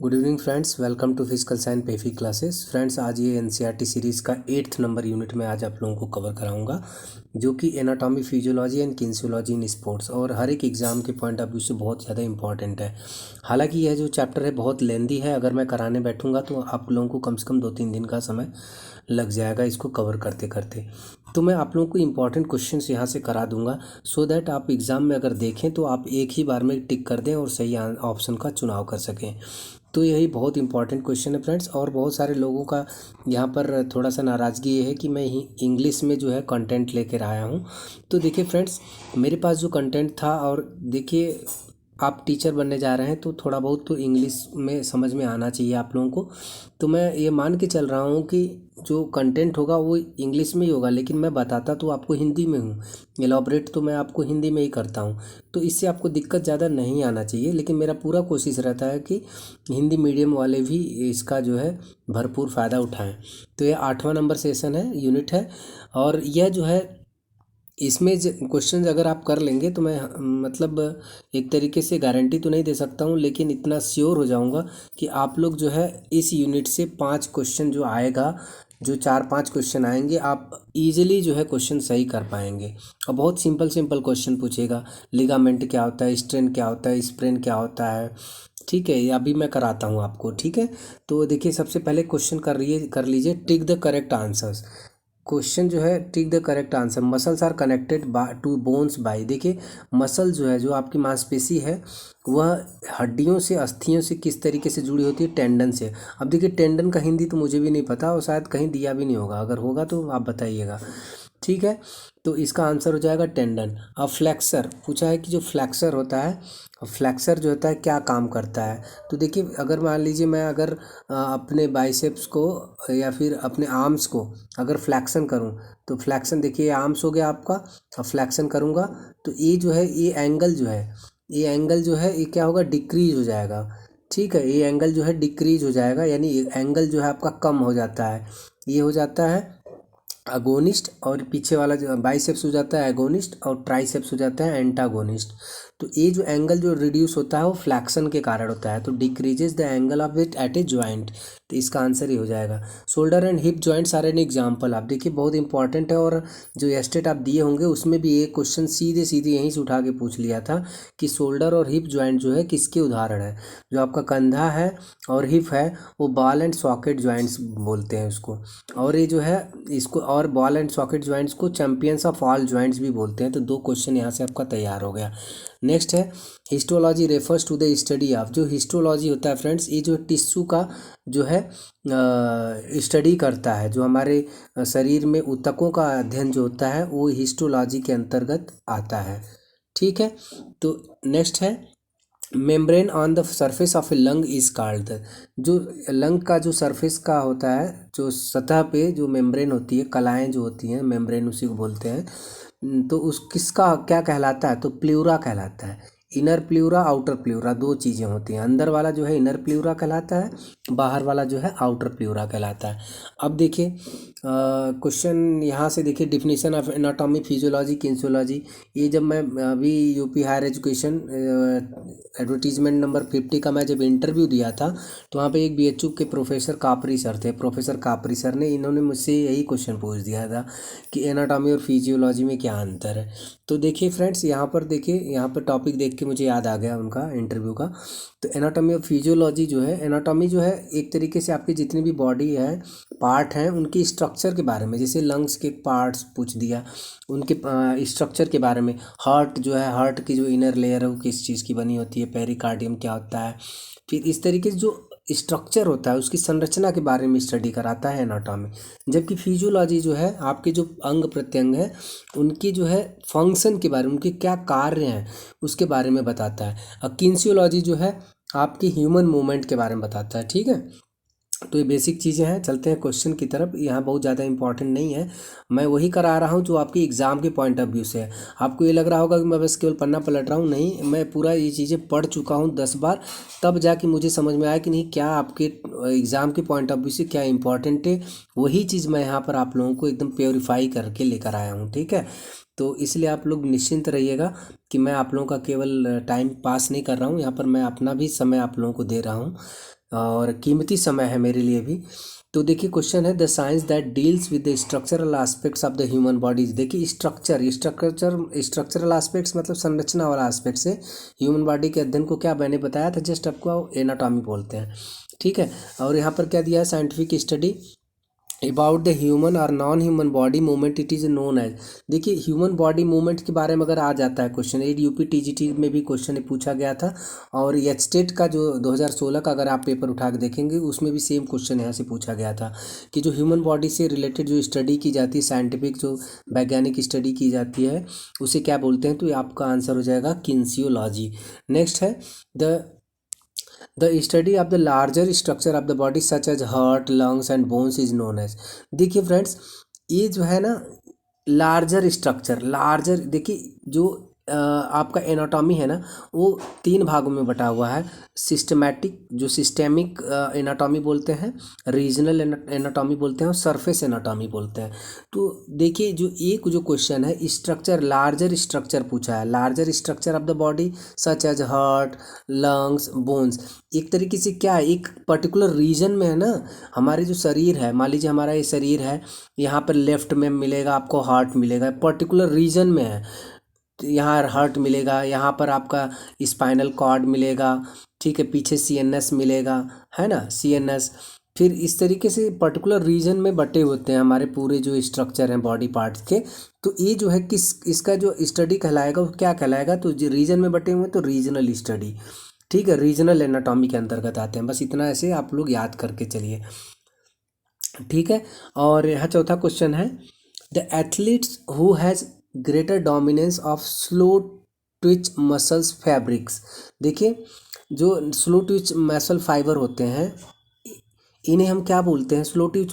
Good evening friends, welcome to physical science pefi classes. Friends, आज ये NCERT series का 8th number unit में आज आप लोगों को कवर कराऊंगा, जो कि anatomy, physiology and kinesiology in sports, और हर एक एग्ज़ाम के पॉइंट ऑफ व्यू से बहुत ज़्यादा इंपॉर्टेंट है। हालांकि यह जो चैप्टर है बहुत लेंदी है, अगर मैं कराने बैठूंगा तो आप लोगों को कम से कम 2-3 दिन का समय लग जाएगा इसको कवर करते करते। तो मैं आप लोगों को इंपॉर्टेंट क्वेश्चंस यहाँ से करा दूंगा, सो दैट आप एग्ज़ाम में अगर देखें तो आप एक ही बार में टिक कर दें और सही ऑप्शन का चुनाव कर सकें। तो यही बहुत इंपॉर्टेंट क्वेश्चन है फ्रेंड्स। और बहुत सारे लोगों का यहाँ पर थोड़ा सा नाराज़गी ये है कि मैं इंग्लिश में जो है कंटेंट लेकर आया हूँ। तो देखिए फ्रेंड्स, मेरे पास जो कंटेंट था, और देखिए आप टीचर बनने जा रहे हैं तो थोड़ा बहुत तो इंग्लिश में समझ में आना चाहिए आप लोगों को। तो मैं ये मान के चल रहा हूँ कि जो कंटेंट होगा वो इंग्लिश में ही होगा, लेकिन मैं बताता तो आपको हिंदी में हूँ, एलॉबरेट तो मैं आपको हिंदी में ही करता हूँ। तो इससे आपको दिक्कत ज़्यादा नहीं आना चाहिए, लेकिन मेरा पूरा कोशिश रहता है कि हिंदी मीडियम वाले भी इसका जो है भरपूर फ़ायदा उठाएं। तो ये 8वां नंबर सेशन है, यूनिट है, और यह जो है इसमें क्वेश्चन अगर आप कर लेंगे तो मैं मतलब एक तरीके से गारंटी तो नहीं दे सकता हूँ, लेकिन इतना श्योर हो जाऊँगा कि आप लोग जो है इस यूनिट से 5 क्वेश्चन जो आएगा, जो 4-5 क्वेश्चन आएंगे, आप इजीली जो है क्वेश्चन सही कर पाएंगे। और बहुत सिंपल सिंपल क्वेश्चन पूछेगा। लिगामेंट क्या होता है, स्ट्रेन क्या होता है, स्प्रेन क्या होता है, ठीक है, ये अभी मैं कराता हूँ आपको, ठीक है। तो देखिए सबसे पहले क्वेश्चन कर लीजिए, tick the correct answers. Question जो है tick the correct answer. Muscles are connected to bones by. देखिए मसल जो है, जो आपकी मांसपेशी है, वह हड्डियों से, अस्थियों से किस तरीके से जुड़ी होती है? टेंडन से। अब देखिए टेंडन का हिंदी तो मुझे भी नहीं पता, और शायद कहीं दिया भी नहीं होगा, अगर होगा तो आप बताइएगा, ठीक है। तो इसका आंसर हो जाएगा टेंडन। अब फ्लैक्सर पूछा है कि जो फ्लैक्सर होता है, फ्लैक्सर जो होता है क्या काम करता है? तो देखिए अगर मान लीजिए मैं अगर अपने बाइसेप्स को या फिर अपने आर्म्स को अगर फ्लैक्सन करूं, तो फ्लैक्सन देखिए आर्म्स हो गया आपका। अब फ्लैक्सन करूंगा तो ये जो है, ये एंगल जो है, ये एंगल जो है ये क्या होगा? डिक्रीज हो जाएगा, ठीक है। ये एंगल जो है डिक्रीज हो जाएगा, यानी एंगल जो है आपका कम हो जाता है। ये हो जाता है अगोनिस्ट, और पीछे वाला जो बाइसेप्स हो जाता है एगोनिस्ट, और ट्राइसेप्स हो जाता है एंटागोनिस्ट। तो ये जो एंगल जो रिड्यूस होता है वो फ्लैक्सन के कारण होता है, तो decreases the angle of it at a joint. तो इसका आंसर ही हो जाएगा। Shoulder and hip joints are an example. आप देखिए बहुत इंपॉर्टेंट है, और जो एस्टेट आप दिए होंगे उसमें भी एक क्वेश्चन सीधे सीधे यहीं से उठा के पूछ लिया था कि शोल्डर और हिप जॉइंट जो है किसके उदाहरण है? जो आपका कंधा है और हिप है वो बॉल एंड सॉकेट जॉइंट्स बोलते हैं उसको, और ये जो है इसको, और बॉल एंड सॉकेट जॉइंट्स को चैंपियंस ऑफ ऑल जॉइंट्स भी बोलते हैं। तो 2 क्वेश्चन यहाँ से आपका तैयार हो गया। नेक्स्ट है histology refers to the study of. जो हिस्टोलॉजी होता है फ्रेंड्स, ये जो टिश्यू का जो है स्टडी करता है, जो हमारे शरीर में ऊतकों का अध्ययन जो होता है वो हिस्टोलॉजी के अंतर्गत आता है, ठीक है। तो नेक्स्ट है membrane on the surface of A lung is called. जो लंग का जो सरफेस का होता है, जो सतह पे जो मेम्ब्रेन होती है, कलाएं जो होती हैं, मेम्ब्रेन उसी को बोलते हैं। तो उस किसका क्या कहलाता है? तो प्ल्यूरा कहलाता है। इनर प्ल्यूरा, आउटर प्ल्यूरा, 2 चीज़ें होती हैं। अंदर वाला जो है इनर प्ल्यूरा कहलाता है, बाहर वाला जो है आउटर प्ल्यूरा कहलाता है। अब देखिए क्वेश्चन यहाँ से देखिए, definition of anatomy, physiology, kinesiology. ये जब मैं अभी UP higher education advertisement number 50 का मैं जब इंटरव्यू दिया था, तो वहाँ पे एक बीएचयू के प्रोफेसर कापरी सर थे, प्रोफेसर कापरी सर ने, इन्होंने मुझसे यही क्वेश्चन पूछ दिया था कि एनाटॉमी और फिजियोलॉजी में क्या अंतर है। तो देखिए फ्रेंड्स, यहाँ पर देखिए, यहाँ पर टॉपिक देख के मुझे याद आ गया उनका इंटरव्यू का। तो एनाटॉमी और फिजियोलॉजी जो है, एनाटॉमी जो है एक तरीके से आपकी जितनी भी बॉडी है, पार्ट हैं, उनकी स्ट्रक्चर के बारे में, जैसे लंग्स के पार्ट्स पूछ दिया, उनके स्ट्रक्चर के बारे में। हार्ट जो है, हार्ट की जो इनर लेयर है वो किस चीज़ की बनी होती है, पेरिकार्डियम क्या होता है। फिर इस तरीके से जो स्ट्रक्चर होता है उसकी संरचना के बारे में स्टडी कराता है एनाटॉमी। जबकि फिजियोलॉजी जो है आपके जो अंग प्रत्यंग है उनकी जो है फंक्शन के बारे में, उनके क्या कार्य हैं उसके बारे में बताता है। और किनेसियोलॉजी जो है आपकी ह्यूमन मूवमेंट के बारे में बताता है, ठीक है। तो ये बेसिक चीज़ें हैं। चलते हैं क्वेश्चन की तरफ, यहाँ बहुत ज़्यादा इंपॉर्टेंट नहीं है, मैं वही करा रहा हूँ जो आपकी एग्ज़ाम के पॉइंट ऑफ व्यू से है। आपको ये लग रहा होगा कि मैं बस केवल पन्ना पलट रहा हूँ, नहीं, मैं पूरा ये चीज़ें पढ़ चुका हूँ 10 बार, तब जाके मुझे समझ में आया कि नहीं क्या आपके एग्ज़ाम के पॉइंट ऑफ व्यू से क्या इंपॉर्टेंट है। वही चीज़ मैं यहाँ पर आप लोगों को एकदम प्योरीफाई करके लेकर आया हूँ, ठीक है। तो इसलिए आप लोग निश्चिंत रहिएगा कि मैं आप लोगों का केवल टाइम पास नहीं कर रहा हूँ, यहाँ पर मैं अपना भी समय आप लोगों को दे रहा हूँ और कीमती समय है मेरे लिए भी। तो देखिए क्वेश्चन है, the science that deals with the structural aspects of the human bodies. देखिए स्ट्रक्चरल एस्पेक्ट्स मतलब संरचना वाला एस्पेक्ट से ह्यूमन बॉडी के अध्ययन को क्या मैंने बताया था जस्ट आपको, एनाटॉमी बोलते हैं, ठीक है। और यहाँ पर क्या दिया है, scientific study about the human और non human body movement it is known as. देखिए ह्यूमन बॉडी मूवमेंट के बारे में अगर आ जाता है क्वेश्चन, एक यूपी टीजीटी में भी क्वेश्चन पूछा गया था, और एच टेट का जो 2016 का अगर आप पेपर उठा के देखेंगे उसमें भी सेम क्वेश्चन यहाँ से पूछा गया था कि जो ह्यूमन बॉडी से रिलेटेड जो स्टडी की जाती है, साइंटिफिक जो वैज्ञानिक स्टडी की जाती है उसे क्या बोलते हैं, तो ये आपका आंसर हो जाएगा किन्सियोलॉजी। नेक्स्ट है the study of the larger structure of the body such as heart, lungs and bones is known as. देखिए फ्रेंड्स, ये जो है ना लार्जर स्ट्रक्चर, लार्जर देखिए जो आपका एनाटॉमी है ना वो 3 भागों में बटा हुआ है। सिस्टमैटिक जो सिस्टेमिक एनाटॉमी बोलते हैं, रीजनल एनाटॉमी बोलते हैं और सरफेस एनाटॉमी बोलते हैं। तो देखिए जो एक जो क्वेश्चन है स्ट्रक्चर, लार्जर स्ट्रक्चर पूछा है, larger structure of the body such as heart, lungs, bones. एक तरीके से क्या है, एक पर्टिकुलर रीजन में है ना हमारे जो शरीर है, मान लीजिए हमारा ये शरीर है, यहाँ पर लेफ्ट में मिलेगा आपको हार्ट मिलेगा, पर्टिकुलर रीजन में है, तो यहाँ हार्ट मिलेगा, यहाँ पर आपका स्पाइनल कॉर्ड मिलेगा, ठीक है, पीछे सीएनएस मिलेगा, है ना, सीएनएस। फिर इस तरीके से पर्टिकुलर रीजन में बटे होते हैं हमारे पूरे जो स्ट्रक्चर हैं बॉडी पार्ट्स के। तो ये जो है किस इसका जो स्टडी कहलाएगा वो क्या कहलाएगा, तो जो रीजन में बटे हुए हैं तो रीजनल स्टडी, ठीक है, रीजनल एनाटॉमी के अंतर्गत आते हैं। बस इतना ऐसे आप लोग याद करके चलिए, ठीक है। और यहाँ चौथा क्वेश्चन है, the athletes who has greater dominance of slow Twitch muscles fabrics. देखिए जो स्लो ट्विच मसल फाइबर होते हैं इन्हें हम क्या बोलते हैं, स्लो ट्विच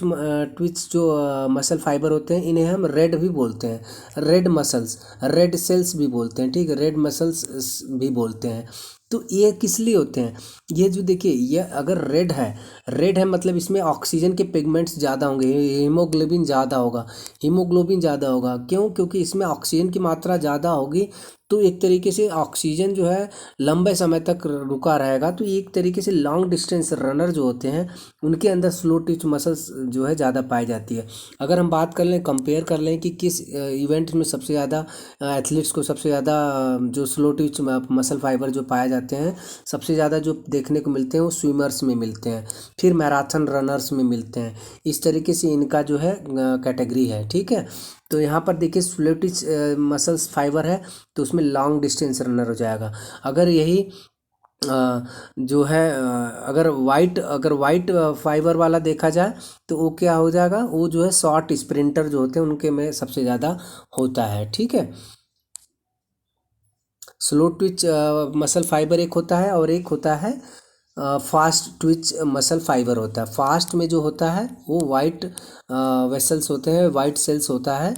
ट्विच जो मसल फाइबर होते हैं इन्हें हम रेड भी बोलते हैं, रेड मसल्स, रेड सेल्स भी बोलते हैं, ठीक है, रेड मसल्स भी बोलते हैं। तो ये किस लिए होते हैं, ये जो देखिए ये अगर रेड है, रेड है मतलब इसमें ऑक्सीजन के पिगमेंट्स ज़्यादा होंगे, हीमोग्लोबिन ज़्यादा होगा, हीमोग्लोबिन ज़्यादा होगा, क्यों, क्योंकि इसमें ऑक्सीजन की मात्रा ज़्यादा होगी। तो एक तरीके से ऑक्सीजन जो है लंबे समय तक रुका रहेगा। तो एक तरीके से लॉन्ग डिस्टेंस रनर जो होते हैं उनके अंदर स्लो ट्विच मसल्स जो है ज़्यादा पाई जाती है। अगर हम बात कर लें, कंपेयर कर लें कि किस इवेंट में सबसे ज़्यादा एथलीट्स को सबसे ज़्यादा जो स्लो ट्विच मसल फाइबर जो पाए जाते हैं सबसे ज़्यादा जो देखने को मिलते हैं वो स्विमर्स में मिलते हैं, फिर मैराथन रनर्स में मिलते हैं। इस तरीके से इनका जो है कैटेगरी है, ठीक है। तो यहाँ पर देखिए स्लो ट्विच मसल्स फाइबर है तो उसमें लॉन्ग डिस्टेंस रनर हो जाएगा। अगर यही जो है अगर वाइट फाइबर वाला देखा जाए तो वो क्या हो जाएगा, वो जो है शॉर्ट स्प्रिंटर जो होते हैं उनके में सबसे ज़्यादा होता है, ठीक है। स्लो ट्विच मसल फाइबर एक होता है और एक होता है फास्ट ट्विच मसल फाइबर होता है। फास्ट में जो होता है वो वाइट वेसल्स होते हैं, वाइट सेल्स होता है,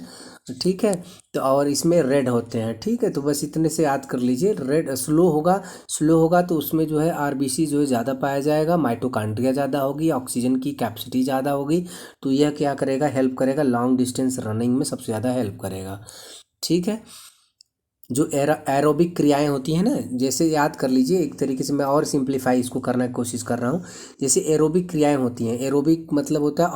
ठीक है। तो और इसमें रेड होते हैं, ठीक है। तो बस इतने से याद कर लीजिए, रेड स्लो होगा, स्लो होगा तो उसमें जो है आरबीसी जो है ज़्यादा पाया जाएगा, माइटोकॉन्ड्रिया ज़्यादा होगी, ऑक्सीजन की कैपेसिटी ज़्यादा होगी। तो यह क्या करेगा, हेल्प करेगा, लॉन्ग डिस्टेंस रनिंग में सबसे ज़्यादा हेल्प करेगा, ठीक है। जो एरोबिक क्रियाएं होती हैं ना, जैसे याद कर लीजिए, एक तरीके से मैं और सिंप्लीफाई इसको करने की कोशिश कर रहा हूँ। जैसे एरोबिक क्रियाएं होती हैं, एरोबिक मतलब होता है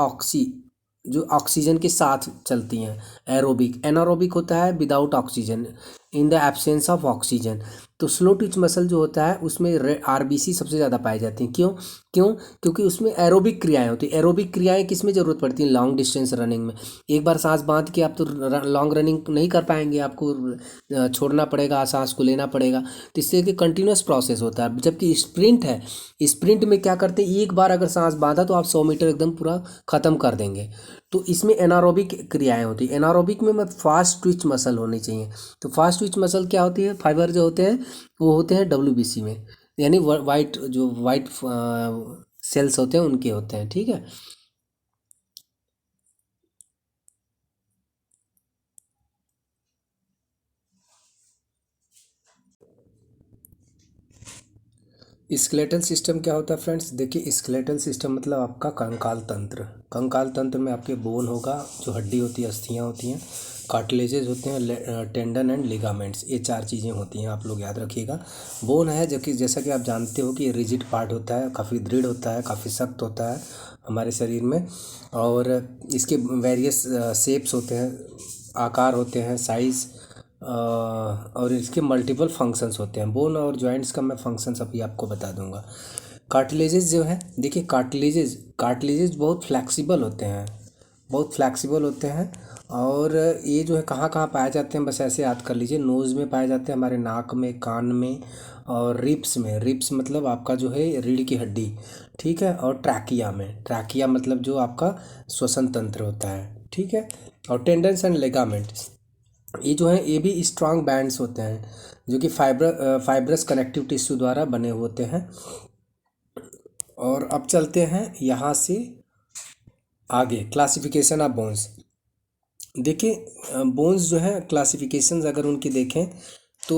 जो ऑक्सीजन के साथ चलती हैं, एरोबिक। एनारोबिक होता है without oxygen, in the absence of oxygen. तो स्लो ट्विच मसल जो होता है उसमें आरबीसी सबसे ज़्यादा पाई जाती हैं। क्यों क्यों क्योंकि उसमें एरोबिक क्रियाएं होती हैं। एरोबिक क्रियाएं किस में ज़रूरत पड़ती हैं, लॉन्ग डिस्टेंस रनिंग में। एक बार सांस बांध के आप तो लॉन्ग रनिंग नहीं कर पाएंगे, आपको छोड़ना पड़ेगा, सांस को लेना पड़ेगा। तो इससे कि कंटिन्यूस प्रोसेस होता है। जबकि स्प्रिंट है, स्प्रिंट में क्या करते हैं, एक बार अगर सांस बांधा तो आप 100 मीटर एकदम पूरा ख़त्म कर देंगे। तो इसमें एनारोबिक क्रियाएं होती है। एनारोबिक में फास्ट ट्विच मसल होनी चाहिए। तो फास्ट ट्विच मसल क्या होती है, फाइबर जो होते हैं वो होते हैं डब्ल्यूबीसी में, यानी वाइट सेल्स होते हैं उनके होते हैं, ठीक है। स्केलेटल सिस्टम क्या होता है फ्रेंड्स, देखिए स्केलेटल सिस्टम मतलब आपका कंकाल तंत्र। कंकाल तंत्र में आपके बोन होगा, जो हड्डी होती है, अस्थियाँ होती हैं, कार्टिलेजेस होते हैं, टेंडन एंड लिगामेंट्स, ये 4 चीज़ें होती हैं, आप लोग याद रखिएगा। बोन है जो कि जैसा कि आप जानते हो कि ये रिजिड पार्ट होता है, काफ़ी दृढ़ होता है, काफ़ी सख्त होता है हमारे शरीर में, और इसके वेरियस शेप्स होते हैं, आकार होते हैं, साइज़, और इसके मल्टीपल फंक्शंस होते हैं। बोन और जॉइंट्स का मैं फंक्शंस अभी आपको बता दूंगा। कार्टिलेजेस जो है, देखिए कार्टिलेजेस बहुत फ्लैक्सिबल होते हैं, बहुत फ्लैक्सिबल होते हैं। और ये जो है कहाँ कहाँ पाए जाते हैं, बस ऐसे याद कर लीजिए। नोज़ में पाए जाते हैं, हमारे नाक में, कान में, और रिब्स में। रिब्स मतलब आपका जो है रीढ़ की हड्डी, ठीक है। और ट्रैकिया में, ट्रैकिया मतलब जो आपका श्वसन तंत्र होता है, ठीक है। और टेंडन्स एंड लिगामेंट्स, ये जो है ये भी स्ट्रांग बैंड्स होते हैं जो कि फाइब्रस कनेक्टिव टिश्यू द्वारा बने होते हैं। और अब चलते हैं यहाँ से आगे, क्लासिफिकेशन ऑफ बोन्स। देखिए बोन्स जो है क्लासिफिकेशंस अगर उनकी देखें तो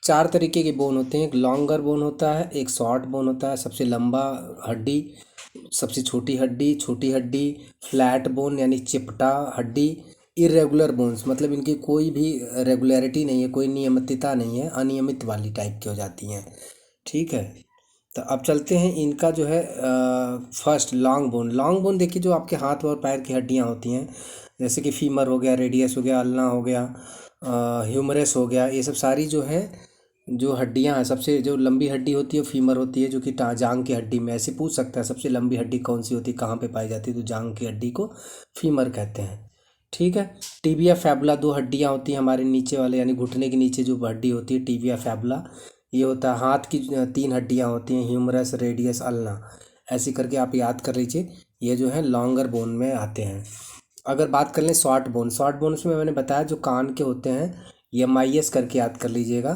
4 तरीके के बोन होते हैं। एक लॉन्गर बोन होता है, एक शॉर्ट बोन होता है, सबसे लंबा हड्डी, सबसे छोटी हड्डी, फ्लैट बोन यानी चिपटा हड्डी, इरेगुलर बोन्स मतलब इनकी कोई भी रेगुलरिटी नहीं है, कोई नियमितता नहीं है, अनियमित वाली टाइप की हो जाती हैं, ठीक है। तो अब चलते हैं इनका जो है first long bone. Long bone देखिए जो आपके हाथ और पैर की हड्डियां होती हैं, जैसे कि फीमर हो गया, रेडियस हो गया, अल्ना हो गया, ह्यूमरस हो गया, ये सब सारी जो है जो हड्डियां हैं, सबसे जो लंबी हड्डी होती है वो फीमर होती है, जो कि जांग की हड्डी में। ऐसे पूछ सकता है सबसे लंबी हड्डी कौन सी होती है, कहाँ पे पाई जाती है, तो जांग की हड्डी को फीमर कहते हैं, ठीक है। टिबिया फैबुला 2 हड्डियां होती हैं हमारे नीचे वाले यानी घुटने के नीचे जो हड्डी होती है, टिबिया फैबुला ये होता है। हाथ की 3 हड्डियां होती हैं, ह्यूमरस, रेडियस, अल्ना, ऐसे करके आप याद कर लीजिए। ये जो है लॉन्गर बोन में आते हैं। अगर बात कर लें शॉर्ट बोन, शॉर्ट बोन्स में मैंने बताया जो कान के होते हैं, एम करके याद कर लीजिएगा।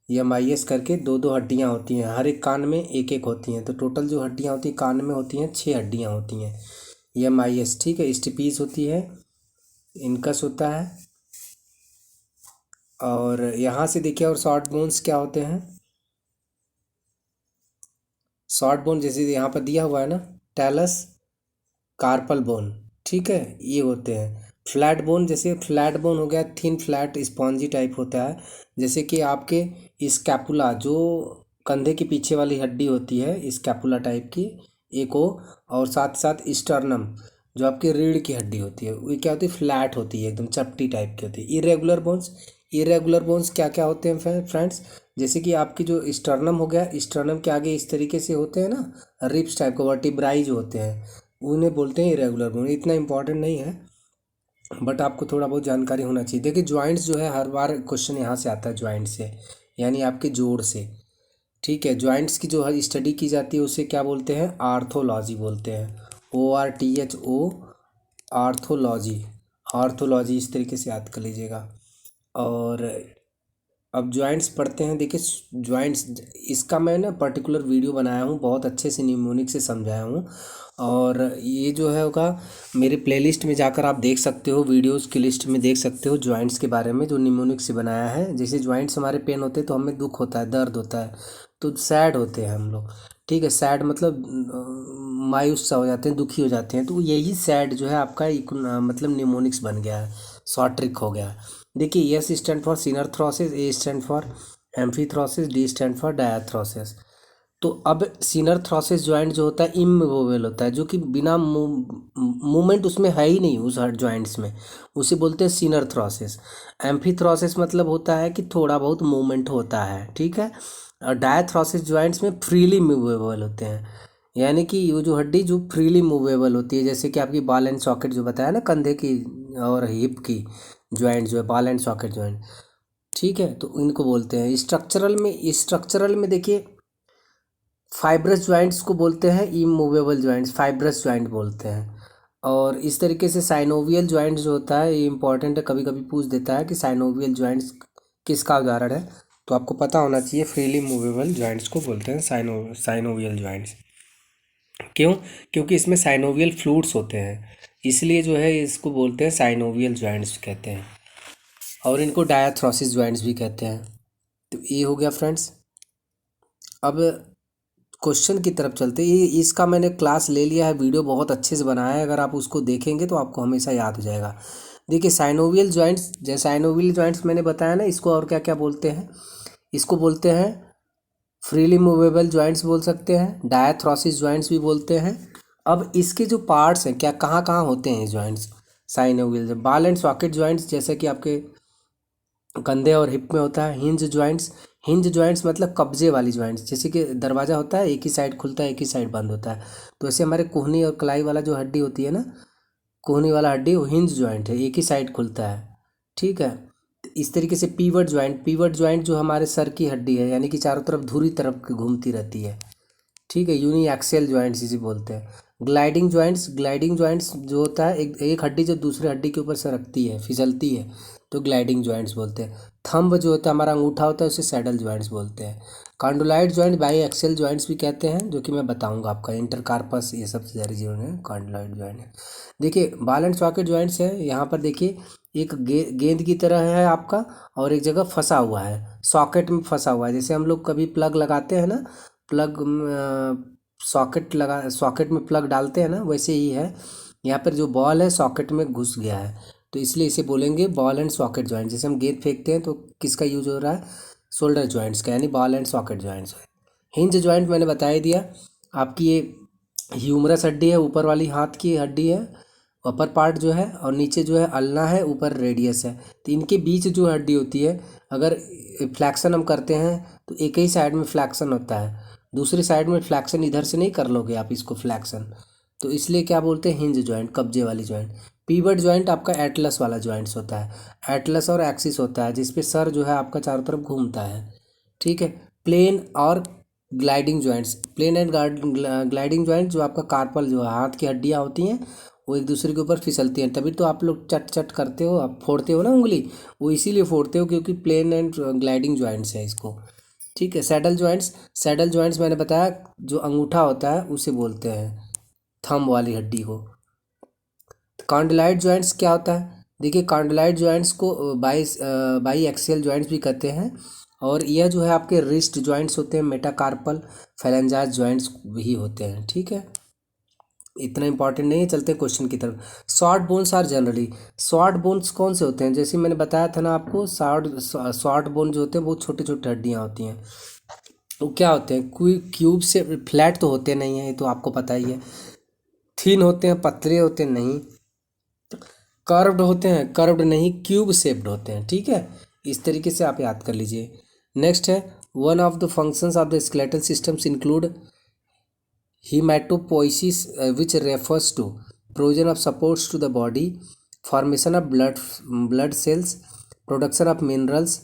एम करके 2 हड्डियां होती हैं, हर एक कान में एक एक होती हैं, तो टोटल जो हड्डियां होती हैं कान में होती हैं 6 हड्डियां होती हैं, एम, ठीक है। स्टिपीज होती है, इनकस होता है, और यहाँ से देखिए और शॉर्ट बोन्स क्या होते हैं। शॉर्ट बोन जैसे यहाँ पर दिया हुआ है ना, टैलस, कार्पल बोन, ठीक है, ये होते हैं। फ्लैट बोन, जैसे फ्लैट बोन हो गया थिन फ्लैट स्पॉन्जी टाइप होता है, जैसे कि आपके स्कैपुला जो कंधे के पीछे वाली हड्डी होती है, स्कैपुला टाइप की एक हो, और साथ साथ स्टर्नम जो आपकी रीढ़ की हड्डी होती है, वो क्या होती है, फ्लैट होती है, एकदम चपटी टाइप की होती है। इरेगुलर बोन्स क्या क्या होते हैं फ्रेंड्स, जैसे कि आपकी जो स्टर्नम हो गया, स्टर्नम के आगे इस तरीके से होते हैं ना रिब्स टाइप के, वर्टिब्राई जो होते हैं उन्हें बोलते हैं इरेगुलर बोन। इतना इंपॉर्टेंट नहीं है बट आपको थोड़ा बहुत जानकारी होना चाहिए। देखिए ज्वाइंट्स जो है हर बार क्वेश्चन यहाँ से आता है, ज्वाइंट से यानी आपके जोड़ से, ठीक है। ज्वाइंट्स की जो स्टडी की जाती है उसे क्या बोलते हैं, आर्थोलॉजी बोलते हैं, ORTHO, आर्थोलॉजी, आर्थोलॉजी इस तरीके से याद कर लीजिएगा। और अब ज्वाइंट्स पढ़ते हैं। देखिए ज्वाइंट्स, इसका मैं ना पर्टिकुलर वीडियो बनाया हूँ, बहुत अच्छे से निमोनिक से समझाया हूँ, और ये जो है होगा मेरे प्लेलिस्ट में जाकर आप देख सकते हो, वीडियोस की लिस्ट में देख सकते हो ज्वाइंट्स के बारे में जो निमोनिक से बनाया है। जैसे ज्वाइंट्स हमारे पेन होते हैं तो हमें दुख होता है, दर्द होता है, तो सैड होते हैं हम लोग, ठीक है। सैड मतलब मायूस सा हो जाते हैं, दुखी हो जाते हैं, तो यही सैड जो है आपका मतलब निमोनिक्स बन गया है, शॉर्ट ट्रिक हो गया। देखिए S stand for synarthrosis, A stand for amphiarthrosis, D stand for diarthrosis. तो अब सिनरथ्रोसिस ज्वाइंट जो होता है इमूवेबल होता है, जो कि बिना मूवमेंट उसमें है ही नहीं उस हर ज्वाइंट्स में, उसे बोलते हैं सिनरथ्रोसिस। एम्फीथ्रोसिस मतलब होता है कि थोड़ा बहुत मूवमेंट होता है, ठीक है। और डायाथ्रोसिस ज्वाइंट्स में फ्रीली मूवेबल होते हैं, यानी कि वो जो हड्डी जो फ्रीली मूवेबल होती है, जैसे कि आपकी बॉल एंड सॉकेट जो बताया ना, कंधे की और हिप की ज्वाइंट जो है बॉल एंड सॉकेट ज्वाइंट, ठीक है। तो इनको बोलते हैं स्ट्रक्चरल में देखिए फाइब्रस ज्वाइंट्स को बोलते हैं इमूवेबल ज्वाइंट्स, फाइब्रस ज्वाइंट बोलते हैं। और इस तरीके से साइनोवियल ज्वाइंट्स जो होता है ये इंपॉर्टेंट है, कभी कभी पूछ देता है कि साइनोवियल ज्वाइंट्स किसका उदाहरण है, तो आपको पता होना चाहिए फ्रीली मूवेबल ज्वाइंट्स को बोलते हैं साइनोवियल ज्वाइंट्स। क्यों? क्योंकि इसमें साइनोवियल फ्लूइड्स होते हैं, इसलिए जो है इसको बोलते हैं साइनोवियल ज्वाइंट्स कहते हैं, और इनको डायाथ्रोसिस ज्वाइंट्स भी कहते हैं। तो ये हो गया फ्रेंड्स। अब क्वेश्चन की तरफ चलते, ये इसका मैंने क्लास ले लिया है, वीडियो बहुत अच्छे से बनाया है, अगर आप उसको देखेंगे तो आपको हमेशा याद हो जाएगा। देखिए साइनोवियल जॉइंट्स, जैसे साइनोवियल जॉइंट्स मैंने बताया ना, इसको और क्या क्या बोलते हैं, इसको बोलते हैं फ्रीली मूवेबल जॉइंट्स बोल सकते हैं, डायाथ्रोसिस जॉइंट्स भी बोलते हैं। अब इसके जो पार्ट्स हैं, क्या कहाँ कहाँ होते हैं ये joints synovial, ball and socket joints जैसे कि आपके कंधे और हिप में होता है। हिंज जॉइंट्स, हिंज जॉइंट्स मतलब कब्जे वाली जॉइंट्स, जैसे कि दरवाज़ा होता है एक ही साइड खुलता है एक ही साइड बंद होता है, तो ऐसे हमारे कोहनी और कलाई वाला जो हड्डी होती है ना, कोहनी वाला हड्डी वो हिंज जॉइंट है, एक ही साइड खुलता है। ठीक है, इस तरीके से पीवट जॉइंट, पीवट जॉइंट जो हमारे सर की हड्डी है, यानी कि चारों तरफ धुरी तरफ घूमती रहती है। ठीक है, यूनी एक्सियल जॉइंट्स इसे बोलते हैं। ग्लाइडिंग जॉइंट्स, ग्लाइडिंग जॉइंट्स जो होता है एक हड्डी जो दूसरे हड्डी के ऊपर सरकती है, फिसलती है, तो ग्लाइडिंग जॉइंट्स बोलते हैं। थंब जो होता है हमारा अंगूठा होता है, उसे सैडल जॉइंट्स बोलते हैं। कॉन्डोलाइट जॉइंट, बाई एक्सियल जॉइंट्स भी कहते हैं, जो कि मैं बताऊंगा आपका इंटरकार्पस, ये सबसे सारी जो है कॉन्डोलाइट जॉइंट है। देखिए बॉल एंड सॉकेट जॉइंट्स है, यहाँ पर देखिए एक गेंद की तरह है आपका, और एक जगह फंसा हुआ है, सॉकेट में फंसा हुआ है। जैसे हम लोग कभी प्लग लगाते हैं ना, प्लग सॉकेट में प्लग डालते हैं ना, वैसे ही है। यहाँ पर जो बॉल है सॉकेट में घुस गया है, तो इसलिए इसे बोलेंगे बॉल एंड सॉकेट जॉइंट। जैसे हम गेंद फेंकते हैं तो किसका यूज हो रहा है, शोल्डर जॉइंट्स का, यानी ball and socket joints. Hinge joint मैंने बता ही दिया आपकी, ये ह्यूमरस हड्डी है, ऊपर वाली हाथ की हड्डी है, अपर पार्ट जो है, और नीचे जो है अल्ना है, ऊपर रेडियस है। तो इनके बीच जो हड्डी होती है, अगर फ्लैक्शन हम करते हैं तो एक ही साइड में फ्लैक्शन होता है, दूसरी साइड में फ्लैक्शन इधर से नहीं कर लोगे आप इसको फ्लैक्शन, तो इसलिए क्या बोलते हैं, हिंज जॉइंट, कब्जे वाली जॉइंट। पीवट जॉइंट आपका एटलस वाला जॉइंट्स होता है, एटलस और एक्सिस होता है, जिसपे सर जो है आपका चारों तरफ घूमता है। ठीक है, प्लेन और gliding joints, plane and gliding joint जो आपका कार्पल जो है, हाथ की हड्डियाँ होती हैं, वो एक दूसरे के ऊपर फिसलती हैं, तभी तो आप लोग चट चट करते हो, आप फोड़ते हो ना उंगली, वो इसीलिए फोड़ते हो क्योंकि प्लेन एंड ग्लाइडिंग जॉइंट्स है इसको। ठीक है, सैडल जॉइंट्स, सैडल जॉइंट्स मैंने बताया जो अंगूठा होता है उसे बोलते हैं, थंब वाली हड्डी को। कॉन्डिलाइट जॉइंट्स क्या होता है, देखिए कॉन्डिलाइट जॉइंट्स को बाई एक्सियल जॉइंट्स भी कहते हैं, और यह जो है आपके रिस्ट जॉइंट्स होते हैं, मेटाकार्पल फैलेंजाइज जॉइंट्स भी होते हैं। ठीक है, इतना इंपॉर्टेंट नहीं है, चलते हैं क्वेश्चन की तरफ। Short bones are generally, short bones कौन से होते हैं, जैसे मैंने बताया था ना आपको, शॉर्ट बोन जो होते हैं बहुत छोटे छोटे हड्डियाँ होती हैं, वो क्या होते हैं, कोई क्यूब से फ्लैट तो होते नहीं हैं, ये तो आपको पता ही है। थिन होते हैं, पतले होते नहीं, कर्व्ड होते हैं, कर्व्ड नहीं, क्यूब शेप्ड होते हैं। ठीक है, इस तरीके से आप याद कर लीजिए। नेक्स्ट है, one of the functions of the skeletal systems include hematopoiesis, which refers to provision of supports to the body, formation of blood cells, production of minerals,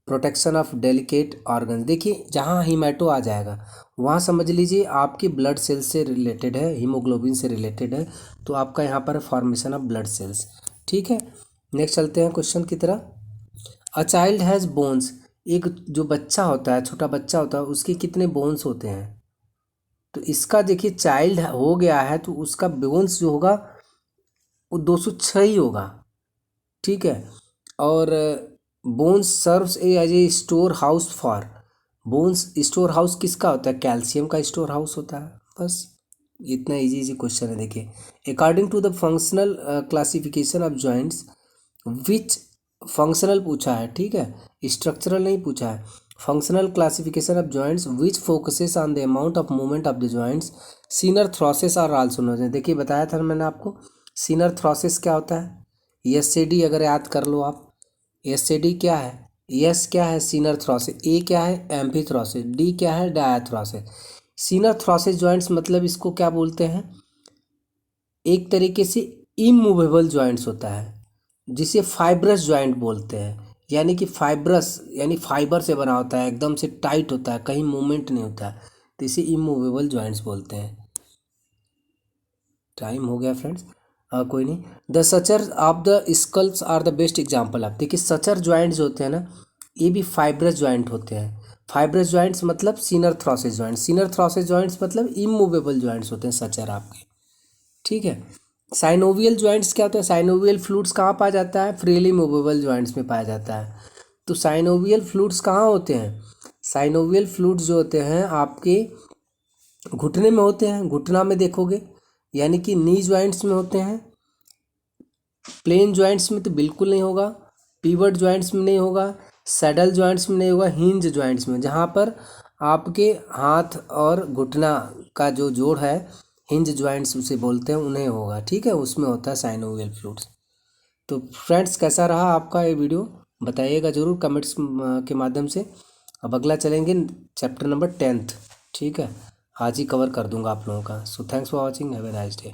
protection of delicate organs. देखिए जहाँ haemato आ जाएगा वहाँ समझ लीजिए आपकी blood cells से related है, haemoglobin से रिलेटेड है, तो आपका यहाँ पर फॉर्मेशन ऑफ ब्लड सेल्स। ठीक है, नेक्स्ट चलते हैं क्वेश्चन की तरह। अ चाइल्ड हैज़ बोन्स, एक जो बच्चा होता है, छोटा बच्चा होता है, उसके कितने बोन्स होते हैं, तो इसका देखिए चाइल्ड हो गया है तो उसका बोन्स जो होगा वो 206 ही होगा। ठीक है, और bones serves as a storehouse for, bones storehouse किसका होता है, कैल्शियम का स्टोर हाउस होता है। बस इतना इजी इजी क्वेश्चन है। देखिए according to the functional classification of joints, which functional पूछा है, ठीक है, स्ट्रक्चरल नहीं पूछा है। Functional classification of joints which focuses on the amount of movement of the joints, synarthroses are also known. देखिए बताया था मैंने आपको, सीनर थ्रोसेस क्या होता है, एस से डी अगर याद कर लो आप, एस से डी क्या है, एस क्या है सीनर थ्रोसेस, ए क्या है एम्फी थ्रोसेस, डी क्या है डायाथ्रोसेस। सीनर थ्रोसेस जॉइंट्स मतलब इसको क्या बोलते हैं, एक तरीके से इमूवेबल जॉइंट्स होता है, जिसे फाइब्रस जॉइंट बोलते हैं, यानी कि फाइब्रस यानी फाइबर से बना होता है, एकदम से टाइट होता है, कहीं मूवमेंट नहीं होता है, तो इसे इमूवेबल जॉइंट्स बोलते हैं। टाइम हो गया फ्रेंड्स, कोई नहीं। The suture of the skulls are the best example. आप देखिए सचर जॉइंट्स होते हैं ना, ये भी फाइब्रस जॉइंट होते हैं। फाइब्रस जॉइंट्स मतलब सीनर थ्रोसेस जॉइंट्स, सीनर थ्रोसेस जॉइंट्स मतलब इमूवेबल जॉइंट्स होते हैं सचर आपके। ठीक है, साइनोवियल जॉइंट्स क्या होता है, साइनोवियल फ्लूइड्स कहाँ पाया जाता है, फ्रीली मूवेबल जॉइंट्स में पाया जाता है। तो साइनोवियल फ्लूइड्स कहाँ होते हैं, साइनोवियल फ्लूइड्स जो होते हैं आपके घुटने में होते हैं, घुटना में देखोगे, यानी कि नी जॉइंट्स में होते हैं, प्लेन जॉइंट्स में तो बिल्कुल नहीं होगा, पिवट जॉइंट्स में नहीं होगा, सैडल जॉइंट्स में नहीं होगा, हिंज जॉइंट्स में, जहाँ पर आपके हाथ और घुटना का जो जोड़ है, हिंज जॉइंट्स उसे बोलते हैं, उन्हें होगा। ठीक है, उसमें होता है साइनोवियल फ्लूइड्स। तो फ्रेंड्स, कैसा रहा आपका ये वीडियो, बताइएगा ज़रूर कमेंट्स के माध्यम से। अब अगला चलेंगे चैप्टर नंबर 10th। ठीक है, आज ही कवर कर दूंगा आप लोगों का। So thanks for watching, have a nice day.